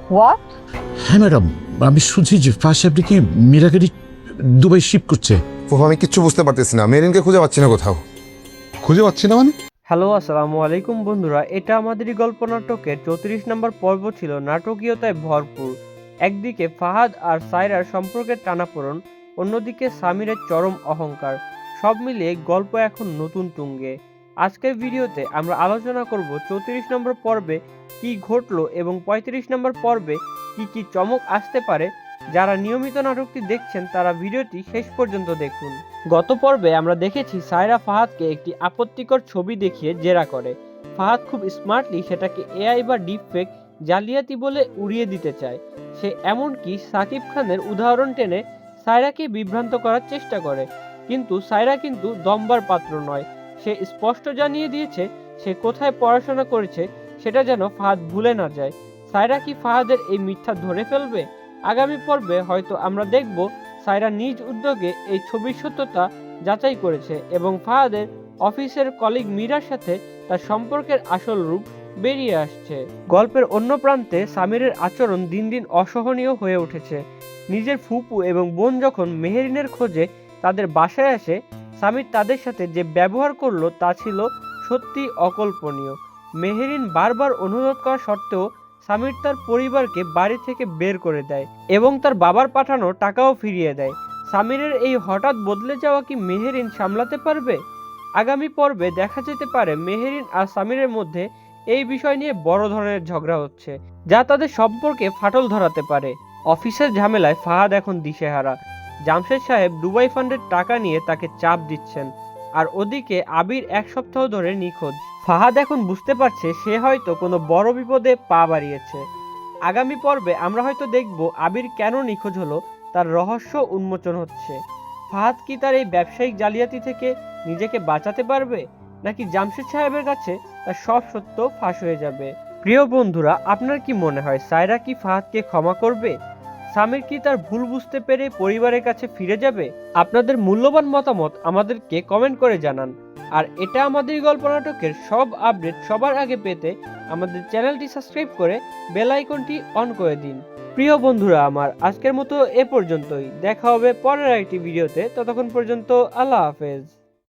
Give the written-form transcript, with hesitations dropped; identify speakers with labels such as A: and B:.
A: What?
B: হ্যাঁ madam, আমি শুনছি যে ফার্স্ট সাহেবকে মীরা গাড়ি দুবাই শিপ করছে।
C: ফুফু আমি কিচ্ছু বুঝতে পারতেছি না, মেরিনকে খুঁজে পাচ্ছি না কোথাও।
D: খুঁজে পাচ্ছি না মানে?
E: হ্যালো আসসালামু আলাইকুম বন্ধুরা, এটা আমাদেরই গল্প নাটকের 34 নম্বর পর্ব ছিল নাটকীয়তায় ভরপুর। একদিকে ফাহাদ আর সায়রার সম্পর্কের টানাপোড়েন, অন্যদিকে সামিরের চরম অহংকার, সব মিলিয়ে গল্প এখন নতুন তুঙ্গে। আজকের ভিডিওতে আমরা আলোচনা করব 34 নম্বর পর্বে কি ঘটলো এবং 35 নম্বর পর্বে কি কি চমক আসতে পারে। যারা নিয়মিত নাটকটি দেখছেন তারা ভিডিওটি শেষ পর্যন্ত দেখুন। গত পর্বে আমরা দেখেছি সায়রা ফাহাদকে একটি আপত্তিকর ছবি দেখিয়ে জেরা করে। ফাহাদ খুব স্মার্টলি সেটাকে এআই বা ডিপফেক জালিয়াতি বলে উড়িয়ে দিতে চায়। সে এমনকি সাকিব খানের উদাহরণ টেনে সায়রাকে বিভ্রান্ত করার চেষ্টা করে, কিন্তু সায়রা কিন্তু দমবার পাত্র নয়। সে স্পষ্ট জানিয়ে দিয়েছে সে কোথায় পড়াশোনা করেছে, সেটা যেন ফাহাদ ভুলে না যায়। সায়রা কি ফাহাদের এই মিথ্যা ধরে ফেলবে? আগামী পর্বে হয়তো আমরা দেখব সায়রা নিজ উদ্যোগে এই ছবির সত্যতা যাচাই করেছে এবং ফাহাদের অফিসের কলিগ মীরার সাথে তার সম্পর্কের আসল রূপ বেরিয়ে আসছে। গল্পের অন্য প্রান্তে সামিরের আচরণ দিন দিন অসহনীয় হয়ে উঠেছে। নিজের ফুপু এবং বোন যখন মেহেরিনের খোঁজে তাদের বাসায় আসে, সামির তাদের সাথে যে ব্যবহার করলো তা ছিল সত্যি অকল্পনীয়। মেহেরিন বারবার অনুরোধ করা সত্ত্বেও সামির তার পরিবারকে বাড়ি থেকে বের করে দেয় এবং তার বাবার পাঠানো টাকাও ফিরিয়ে দেয়। সামিরের এই হঠাৎ বদলে যাওয়া কি মেহেরিন সামলাতে পারবে? আগামী পর্বে দেখা যেতে পারে মেহেরিন আর সামিরের মধ্যে এই বিষয় নিয়ে বড় ধরনের ঝগড়া হচ্ছে, যা তাদের সম্পর্কে ফাটল ধরাতে পারে। অফিসের ঝামেলায় ফাহাদ এখন দিশেহারা। জামশেদ সাহেব দুবাই ফান্ডের টাকা নিয়ে তাকে চাপ দিচ্ছেন, আর ওদিকে আবির এক সপ্তাহ ধরে নিখোঁজ। ফাহাদ এখন বুঝতে পারছে সে হয়তো কোনো বড় বিপদে পা বাড়িয়েছে। আগামী পর্বে আমরা হয়তো দেখব আবির কেন নিখোঁজ হলো তার রহস্য উন্মোচন হচ্ছে। ফাহাদ কি তার এই ব্যবসায়িক জালিয়াতি থেকে নিজেকে বাঁচাতে পারবে, নাকি জামশেদ সাহেবের কাছে তার সব সত্য ফাঁস হয়ে যাবে? প্রিয় বন্ধুরা, আপনার কি মনে হয় সায়রা কি ফাহাদকে ক্ষমা করবে? সামির কি তার ভুল বুঝতে পেরে পরিবারের কাছে ফিরে যাবে? আপনাদের মূল্যবান মতামত আমাদেরকে কমেন্ট করে জানান। আর এটা আমাদের গল্প নাটকের সব আপডেট সবার আগে পেতে আমাদের চ্যানেলটি সাবস্ক্রাইব করে বেল আইকনটি অন করে দিন। প্রিয় বন্ধুরা আমার, আজকের মতো এ পর্যন্তই। দেখা হবে পরের একটি ভিডিওতে। ততক্ষণ পর্যন্ত আল্লাহ হাফেজ।